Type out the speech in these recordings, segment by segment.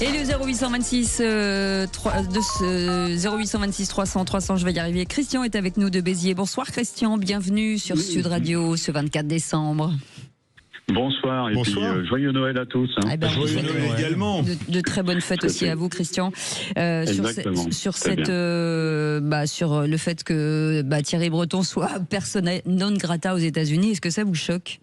Et le 0826 0826 300 300, je vais y arriver. Christian est avec nous de Béziers. Bonsoir Christian, bienvenue sur Sud Radio ce 24 décembre. Bonsoir, et puis joyeux Noël à tous. Eh ben, joyeux Noël également. De très bonnes fêtes aussi à vous Christian. Sur le fait que Thierry Breton soit persona non grata aux États-Unis, est-ce que ça vous choque ?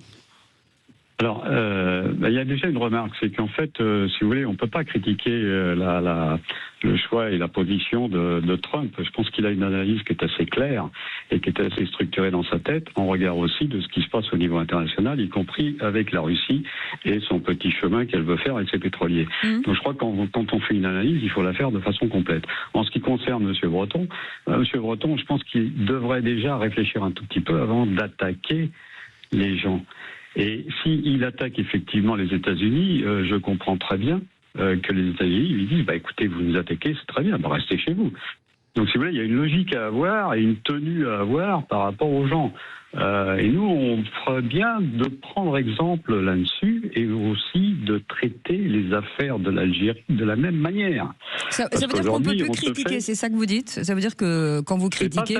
Alors, il y a déjà une remarque, c'est qu'en fait, si vous voulez, on peut pas critiquer le choix et la position de Trump. Je pense qu'il a une analyse qui est assez claire et qui est assez structurée dans sa tête, en regard aussi de ce qui se passe au niveau international, y compris avec la Russie et son petit chemin qu'elle veut faire avec ses pétroliers. Donc, je crois que quand on fait une analyse, il faut la faire de façon complète. En ce qui concerne M. Breton, je pense qu'il devrait déjà réfléchir un tout petit peu avant d'attaquer les gens. Et s'il attaque effectivement les États-Unis, je comprends très bien que les États-Unis lui disent écoutez, vous nous attaquez, c'est très bien, restez chez vous. Donc si vous voulez, il y a une logique à avoir et une tenue à avoir par rapport aux gens. Et nous, on ferait bien de prendre exemple là-dessus et aussi de traiter les affaires de l'Algérie de la même manière. Ça veut dire qu'on ne peut plus critiquer, c'est ça que vous dites ? Ça veut dire que quand vous critiquez...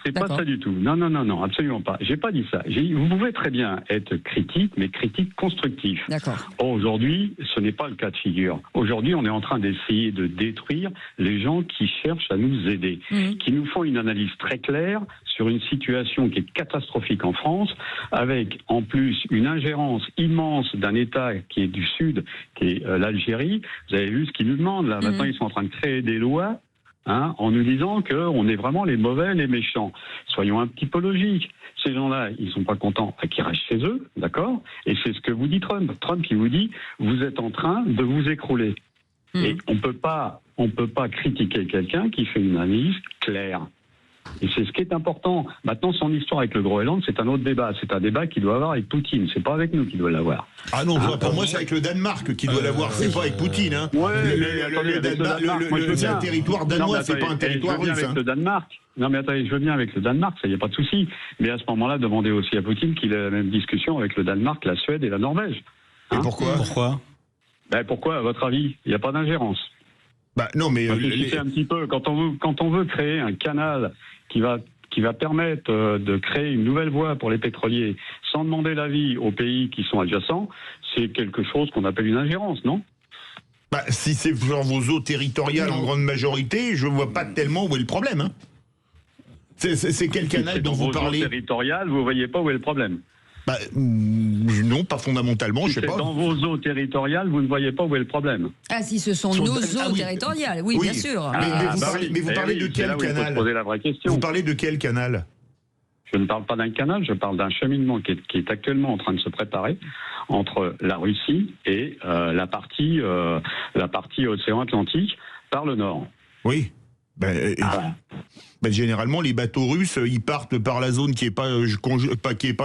C'est pas ça du tout. Non, absolument pas. J'ai pas dit ça. Vous pouvez très bien être critique, mais critique constructive. D'accord. Aujourd'hui, ce n'est pas le cas de figure. Aujourd'hui, on est en train d'essayer de détruire les gens qui cherchent à nous aider, qui nous font une analyse très claire sur une situation qui est catastrophique en France, avec en plus une ingérence immense d'un État qui est du Sud, qui est l'Algérie. Vous avez vu ce qu'ils nous demandent là. Maintenant, ils sont en train de créer des lois en nous disant qu'on est vraiment les mauvais, les méchants. Soyons un petit peu logiques. Ces gens-là, ils sont pas contents qu'ils restent chez eux, d'accord ? Et c'est ce que vous dit Trump. Trump qui vous dit, vous êtes en train de vous écrouler. Et on peut pas critiquer quelqu'un qui fait une analyse claire. Et c'est ce qui est important. Maintenant, son histoire avec le Groenland, c'est un autre débat. C'est un débat qu'il doit avoir avec Poutine. C'est pas avec nous qu'il doit l'avoir. Ah non, pour moi, c'est avec le Danemark qu'il doit l'avoir. C'est pas avec Poutine. Hein. C'est un territoire danois, c'est pas un territoire russe. Avec le Danemark. Non, mais attendez, je veux bien avec le Danemark, ça y a pas de souci. Mais à ce moment-là, demandez aussi à Poutine qu'il ait la même discussion avec le Danemark, la Suède et la Norvège. Et pourquoi ? Pourquoi, à votre avis ? Il n'y a pas d'ingérence. Non, mais un petit peu. Quand on veut créer un canal qui va permettre de créer une nouvelle voie pour les pétroliers sans demander l'avis aux pays qui sont adjacents, c'est quelque chose qu'on appelle une ingérence, non ? Si c'est dans vos eaux territoriales en grande majorité, je vois pas tellement où est le problème. Hein. C'est quel canal dont vous parlez ? Dans vos eaux territoriales, vous voyez pas où est le problème ? Non, pas fondamentalement, je sais pas. Dans vos eaux territoriales, vous ne voyez pas où est le problème. Ah, si ce sont nos eaux territoriales, oui, bien sûr. Mais vous parlez de quel canal ? Poser la vraie question. Vous parlez de quel canal ? Je ne parle pas d'un canal, je parle d'un cheminement qui est actuellement en train de se préparer entre la Russie et la partie océan Atlantique par le nord. Oui. Généralement, les bateaux russes, ils partent par la zone qui est pas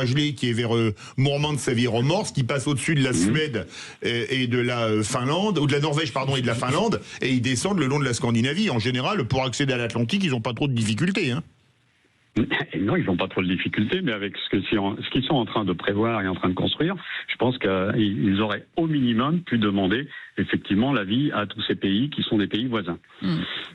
gelée, qui est vers Mourmansk, Saviromorsk, qui passe au-dessus de la Suède et de la Finlande, ou de la Norvège, pardon, et de la Finlande, et ils descendent le long de la Scandinavie. En général, pour accéder à l'Atlantique, ils n'ont pas trop de difficultés. Hein. Non, ils n'ont pas trop de difficultés, mais avec ce qu'ils sont en train de prévoir et en train de construire, je pense qu'ils auraient au minimum pu demander effectivement l'avis à tous ces pays qui sont des pays voisins.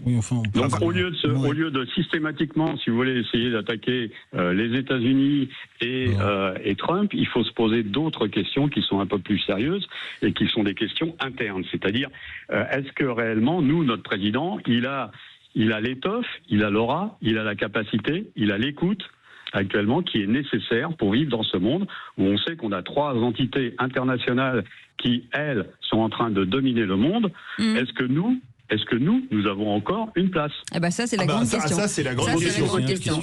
Oui, donc au lieu de systématiquement, si vous voulez, essayer d'attaquer les États-Unis et Trump, il faut se poser d'autres questions qui sont un peu plus sérieuses et qui sont des questions internes. C'est-à-dire, est-ce que réellement, nous, notre président, il a l'étoffe, il a l'aura, il a la capacité, il a l'écoute actuellement qui est nécessaire pour vivre dans ce monde où on sait qu'on a 3 entités internationales qui, elles, sont en train de dominer le monde. Est-ce que nous, avons encore une place ? Ça, c'est la grande question. Ça, c'est la grande question.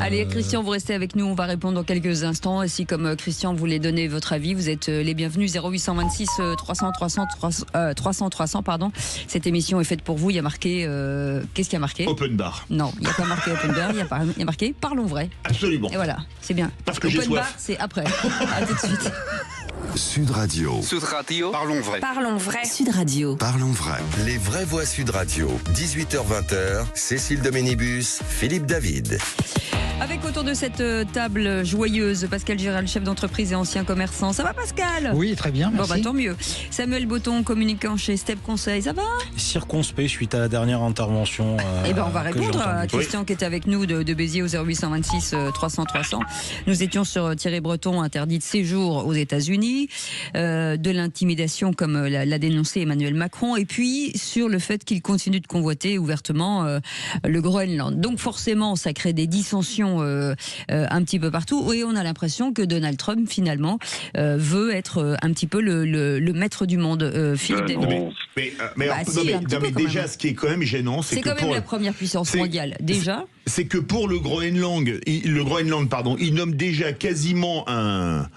Allez, Christian, vous restez avec nous. On va répondre dans quelques instants. Et si, comme Christian, vous voulez donner votre avis, vous êtes les bienvenus. 0826 300 300, pardon. Cette émission est faite pour vous. Il y a marqué... qu'est-ce qu'il y a marqué ? Open bar. Non, il n'y a pas marqué open bar. Il y a marqué parlons vrai. Absolument. Et voilà, c'est bien. Parce que j'ai open bar, soif. c'est après. À tout de suite. Sud Radio. Sud Radio. Parlons vrai. Parlons vrai. Sud Radio. Parlons vrai. Les vraies voix Sud Radio. 18h-20h, Cécile Doménibus, Philippe David. Avec autour de cette table joyeuse, Pascal Gérald, chef d'entreprise et ancien commerçant. Ça va, Pascal? Oui, très bien, merci. Bon, bah, tant mieux. Samuel Botton, communicant chez Step Conseil, ça va? Circonspect suite à la dernière intervention. Eh ben, on va répondre à Christian qui était avec nous de Béziers au 0826 300 300. Nous étions sur Thierry Breton, interdit de séjour aux États-Unis, de l'intimidation comme l'a dénoncé Emmanuel Macron, et puis sur le fait qu'il continue de convoiter ouvertement le Groenland. Donc forcément, ça crée des dissensions un petit peu partout, et on a l'impression que Donald Trump finalement veut être un petit peu le maître du monde. Philippe David. Mais déjà, ce qui est quand même gênant, c'est que quand même la première puissance mondiale. Déjà, c'est que pour le Groenland, il nomme déjà quasiment un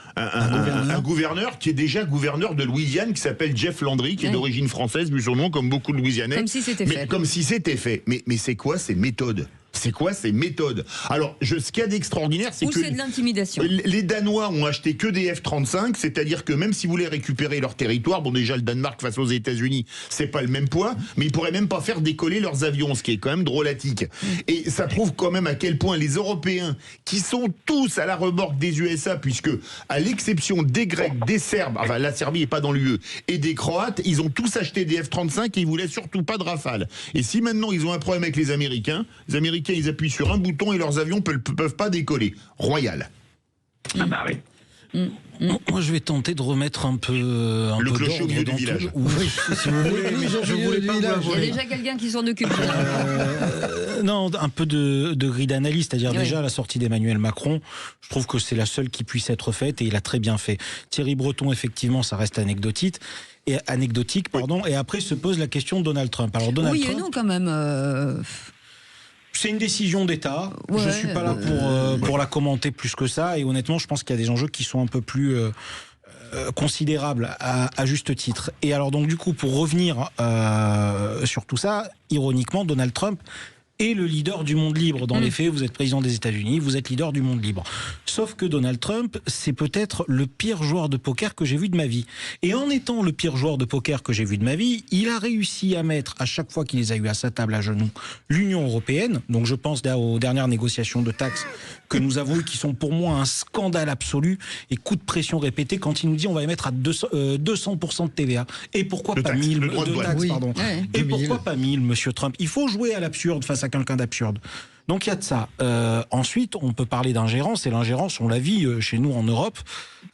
gouverneur qui est déjà gouverneur de Louisiane, qui s'appelle Jeff Landry, qui est d'origine française, vu son nom, comme beaucoup de Louisianais. Comme si c'était fait. Comme si c'était fait. Mais c'est quoi ces méthodes? C'est quoi ces méthodes? Alors, ce qu'il y a d'extraordinaire, c'est que c'est de l'intimidation. Les Danois ont acheté que des F-35, c'est-à-dire que même si vous voulez récupérer leur territoire, bon déjà le Danemark face aux États-Unis, c'est pas le même poids, mais ils pourraient même pas faire décoller leurs avions, ce qui est quand même drôlatique. Et ça prouve quand même à quel point les Européens, qui sont tous à la remorque des USA, puisque à l'exception des Grecs, des Serbes, enfin la Serbie est pas dans l'UE, et des Croates, ils ont tous acheté des F-35 et ils voulaient surtout pas de Rafale. Et si maintenant ils ont un problème avec les Américains, ils appuient sur un bouton et leurs avions peuvent pas décoller. Royal. Ah bah oui. Moi, je vais tenter de remettre un peu le clocher au milieu du village. Oui, si vous voulez, mais je voulais pas vous la Il y a déjà quelqu'un qui s'en occupe. Non, un peu de grille d'analyse, c'est-à-dire déjà la sortie d'Emmanuel Macron, je trouve que c'est la seule qui puisse être faite et il a très bien fait. Thierry Breton, effectivement, ça reste anecdotique, et après se pose la question de Donald Trump. Alors Donald Trump, et non quand même. c'est une décision d'État. Je ne suis pas là pour la commenter plus que ça. Et honnêtement, je pense qu'il y a des enjeux qui sont un peu plus considérables à juste titre. Et alors donc du coup, pour revenir sur tout ça, ironiquement, Donald Trump est le leader du monde libre. Dans les faits, vous êtes président des États-Unis, vous êtes leader du monde libre. Sauf que Donald Trump, c'est peut-être le pire joueur de poker que j'ai vu de ma vie. Et en étant le pire joueur de poker que j'ai vu de ma vie, il a réussi à mettre, à chaque fois qu'il les a eu à sa table à genoux, l'Union européenne. Donc je pense aux dernières négociations de taxes que nous avons eues, qui sont pour moi un scandale absolu et coup de pression répété quand il nous dit on va les mettre à 200% de TVA. Et pourquoi pas 1000 de taxes, pardon. Ouais. Et pourquoi pas 1000, monsieur Trump? Il faut jouer à l'absurde face à quelqu'un d'absurde. Donc il y a de ça. Ensuite, on peut parler d'ingérence, et l'ingérence, on la vit chez nous en Europe,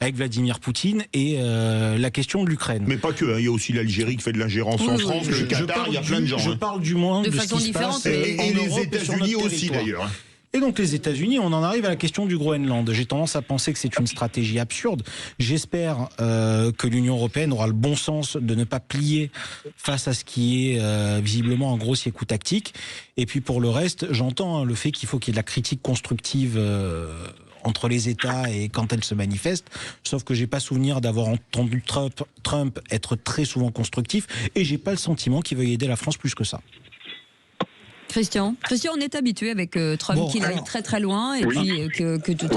avec Vladimir Poutine et la question de l'Ukraine. Mais pas que, il y a aussi l'Algérie qui fait de l'ingérence en France, le Qatar, il y a plein de gens. Je parle du moins de ce qui se passe et les États-Unis aussi d'ailleurs. Et donc les États-Unis, on en arrive à la question du Groenland. J'ai tendance à penser que c'est une stratégie absurde. J'espère que l'Union européenne aura le bon sens de ne pas plier face à ce qui est visiblement un grossier coup tactique. Et puis pour le reste, j'entends le fait qu'il faut qu'il y ait de la critique constructive entre les États et quand elle se manifeste, sauf que j'ai pas souvenir d'avoir entendu Trump être très souvent constructif, et j'ai pas le sentiment qu'il veuille aider la France plus que ça. Christian, on est habitué avec Trump qu'il aille très très loin et puis que tout.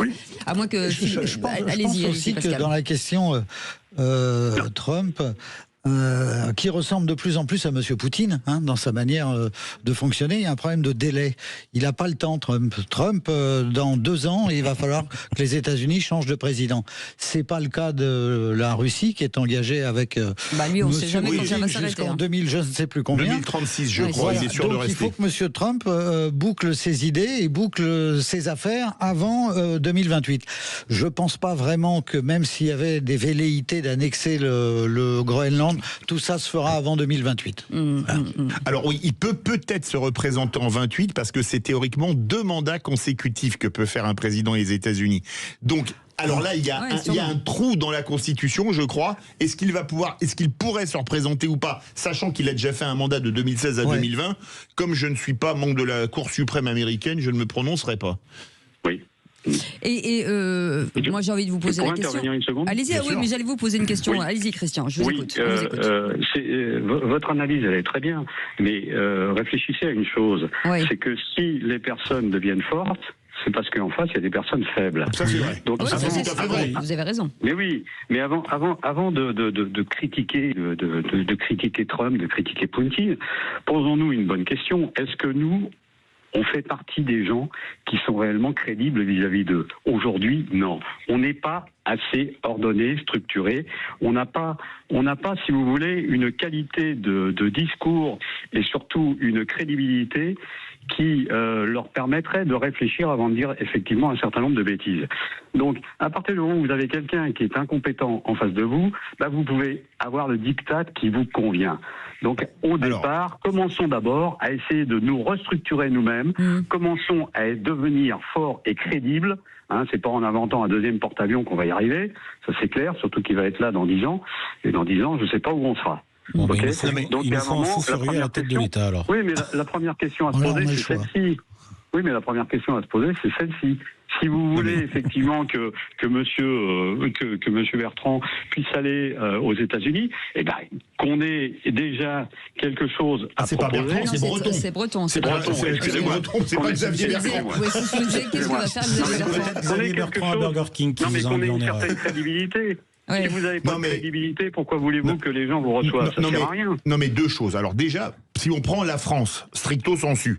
À moins que. Je pense aussi que dans la question Trump. Qui ressemble de plus en plus à M. Poutine dans sa manière de fonctionner. Il y a un problème de délai. Il n'a pas le temps, Trump. Dans 2 ans, il va falloir que les États-Unis changent de président. C'est pas le cas de la Russie qui est engagée avec lui, on ne sait jamais quand ça va s'arrêter. Jusqu'en 2000, je ne sais plus combien. 2036, je crois. Il est sûr de rester. Il faut que M. Trump boucle ses idées et boucle ses affaires avant 2028. Je pense pas vraiment que même s'il y avait des velléités d'annexer le Groenland, tout ça se fera avant 2028. Alors oui, il peut peut-être se représenter en 28 parce que c'est théoriquement 2 mandats consécutifs que peut faire un président des États-Unis. Donc alors là, il y a un trou dans la Constitution, je crois. Est-ce qu'il pourrait se représenter ou pas, sachant qu'il a déjà fait un mandat de 2016 à 2020. Comme je ne suis pas membre de la Cour suprême américaine, je ne me prononcerai pas. Oui. Et moi j'ai envie de vous poser la question. Allez-y, mais j'allais vous poser une question. Oui. Allez-y, Christian, je vous écoute. Votre analyse, elle est très bien, mais réfléchissez à une chose. C'est que si les personnes deviennent fortes, c'est parce qu'en face, il y a des personnes faibles. Ça, c'est vrai. Donc, ça, c'est tout à fait vrai. Vous avez raison. Mais oui, mais avant de critiquer, de critiquer Trump, de critiquer Poutine, posons-nous une bonne question. Est-ce que nous, on fait partie des gens qui sont réellement crédibles vis-à-vis d'eux? Aujourd'hui, non. On n'est pas assez ordonné, structuré. On n'a pas, si vous voulez, une qualité de discours et surtout une crédibilité qui leur permettrait de réfléchir avant de dire effectivement un certain nombre de bêtises. Donc, à partir du moment où vous avez quelqu'un qui est incompétent en face de vous, bah, vous pouvez avoir le diktat qui vous convient. Donc, au départ, commençons d'abord à essayer de nous restructurer nous-mêmes, commençons à devenir forts et crédibles. Hein, c'est pas en inventant un deuxième porte-avions qu'on va y arriver, ça c'est clair, surtout qu'il va être là dans 10 ans, et dans 10 ans, je sais pas où on sera. Bon, okay. Donc, il nous faut un fou furieux à la tête de l'État, alors. Oui, mais la première question à se poser, c'est celle-ci. Oui, mais la première question à se poser, c'est celle-ci. Si vous voulez effectivement que monsieur Bertrand puisse aller aux États-Unis, eh ben qu'on ait déjà quelque chose à proposer. C'est pas Bertrand, c'est Breton. C'est Breton. C'est Breton. C'est pas Xavier Bertrand. Qu'est-ce qu'on va faire Xavier Bertrand à Burger King qui vous a mis en erreur. Certaine crédibilité. Si vous n'avez pas de crédibilité, pourquoi voulez-vous que les gens vous reçoivent? Ça sert à rien. Non, mais deux choses. Alors déjà, si on prend la France, stricto sensu,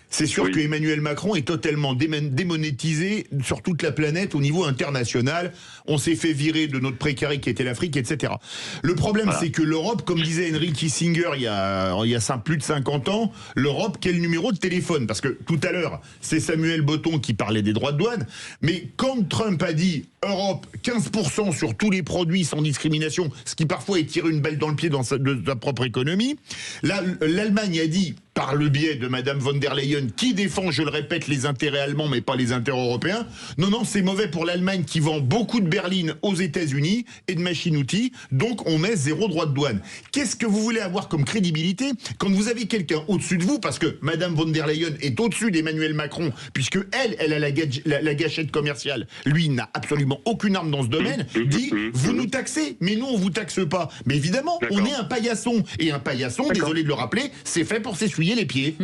c'est sûr que Emmanuel Macron est totalement démonétisé sur toute la planète au niveau international. On s'est fait virer de notre précaré qui était l'Afrique, etc. Le problème, c'est que l'Europe, comme disait Henry Kissinger il y a plus de 50 ans, l'Europe, quel numéro de téléphone? Parce que tout à l'heure, c'est Samuel Botton qui parlait des droits de douane. Mais quand Trump a dit Europe, 15% sur tous les produits sans discrimination, ce qui parfois est tirer une balle dans le pied de sa propre économie, l'Allemagne a dit, par le biais de Madame von der Leyen, qui défend, je le répète, les intérêts allemands, mais pas les intérêts européens. Non, c'est mauvais pour l'Allemagne qui vend beaucoup de berlines aux États-Unis et de machines-outils, donc on met 0 droit de douane. Qu'est-ce que vous voulez avoir comme crédibilité quand vous avez quelqu'un au-dessus de vous, parce que Madame von der Leyen est au-dessus d'Emmanuel Macron, puisque elle a la gâchette commerciale. Lui, il n'a absolument aucune arme dans ce domaine, dit, vous nous taxez, mais nous, on vous taxe pas. Mais évidemment, on est un paillasson. Et un paillasson, désolé de le rappeler, c'est fait pour s'essuyer les pieds.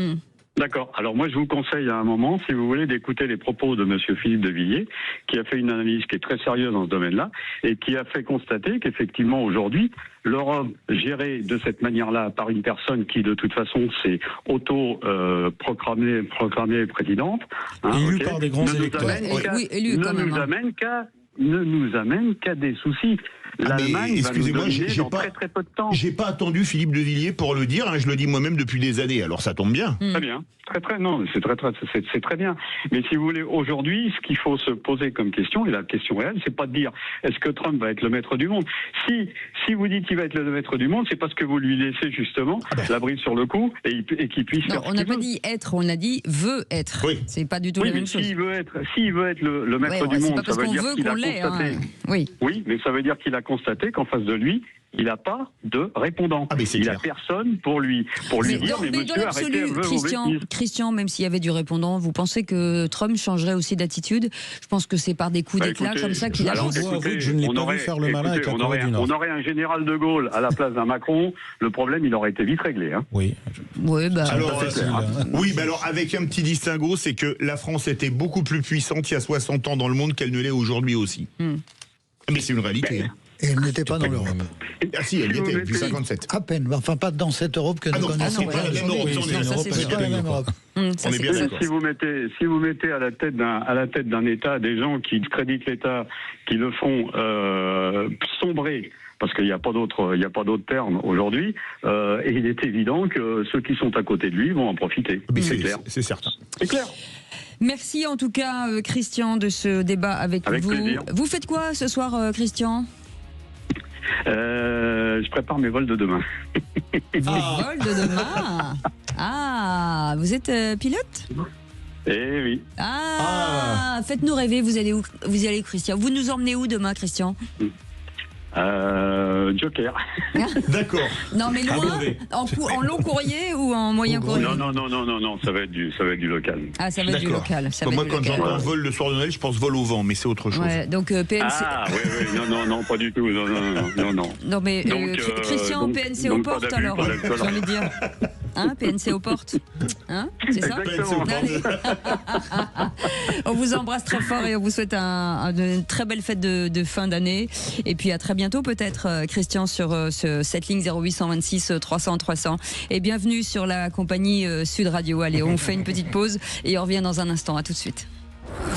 D'accord. Alors moi, je vous conseille à un moment, si vous voulez, d'écouter les propos de monsieur Philippe de Villiers, qui a fait une analyse qui est très sérieuse dans ce domaine-là, et qui a fait constater qu'effectivement, aujourd'hui, l'Europe gérée de cette manière-là par une personne qui, de toute façon, s'est proclamée présidente, élue par des grands électeurs. Ne nous amène qu'à des soucis. L'Allemagne va nous dominer dans très très peu de temps. J'ai pas attendu Philippe de Villiers pour le dire, je le dis moi-même depuis des années, alors ça tombe bien. Très bien, c'est très bien. Mais si vous voulez, aujourd'hui, ce qu'il faut se poser comme question, et la question réelle, c'est pas de dire est-ce que Trump va être le maître du monde. Si vous dites qu'il va être le maître du monde, c'est parce que vous lui laissez justement la brise sur le cou et qu'il puisse faire. On n'a pas dit être, on a dit veut être. Oui. C'est pas du tout la même chose. S'il veut être le maître du monde, ça veut dire qu'il a constaté. Oui, mais ça veut dire qu'il a constaté qu'en face de lui, il n'a pas de répondant. Il n'a personne pour lui dire, mais monsieur, arrêtez un peu vos bêtises. Christian, même s'il y avait du répondant, vous pensez que Trump changerait aussi d'attitude? Je pense que c'est par des coups d'éclat comme ça qu'il avance. Je ne l'ai pas vu faire le malin avec la Corée du Nord. On aurait un général de Gaulle à la place d'un Macron, le problème, il aurait été vite réglé. Oui. Alors, avec un petit distinguo, c'est que la France était beaucoup plus puissante il y a 60 ans dans le monde qu'elle ne l'est aujourd'hui aussi. Mais c'est une réalité. Et elle n'était pas dans l'Europe. Ah si, elle y était depuis 57. À peine, enfin pas dans cette Europe que nous connaissons. C'est pas la même Europe, on est bien d'accord. Si vous mettez à la tête d'un État des gens qui créditent l'État, qui le font sombrer, parce qu'il n'y a pas d'autre terme aujourd'hui, et il est évident que ceux qui sont à côté de lui vont en profiter. C'est clair. C'est certain. C'est clair. Merci en tout cas, Christian, de ce débat avec vous. Plaisir. Vous faites quoi ce soir, Christian? Je prépare mes vols de demain. Vols de demain? Ah, vous êtes pilote? Eh oui. Faites-nous rêver, vous allez où, Christian? Vous nous emmenez où demain, Christian? Joker. D'accord. Non mais loin, en long courrier ou en moyen courrier? Non, ça va être du local. Ah, ça va être du local. Moi, quand j'entends vol le soir de Noël, je pense vol au vent, mais c'est autre chose. Ouais, donc PNC. Ah oui, non, pas du tout, non. Non mais donc, Christian, PNC aux portes alors, j'ai envie de dire. Hein, PNC aux portes. Hein, c'est ça? Exactement. On vous embrasse très fort et on vous souhaite une très belle fête de fin d'année. Et puis à très bientôt peut-être, Christian, sur cette ligne 0826 300 300. Et bienvenue sur la compagnie Sud Radio. Allez, on fait une petite pause et on revient dans un instant. À tout de suite.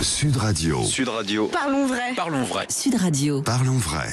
Sud Radio. Sud Radio. Parlons vrai. Parlons vrai. Sud Radio. Parlons vrai.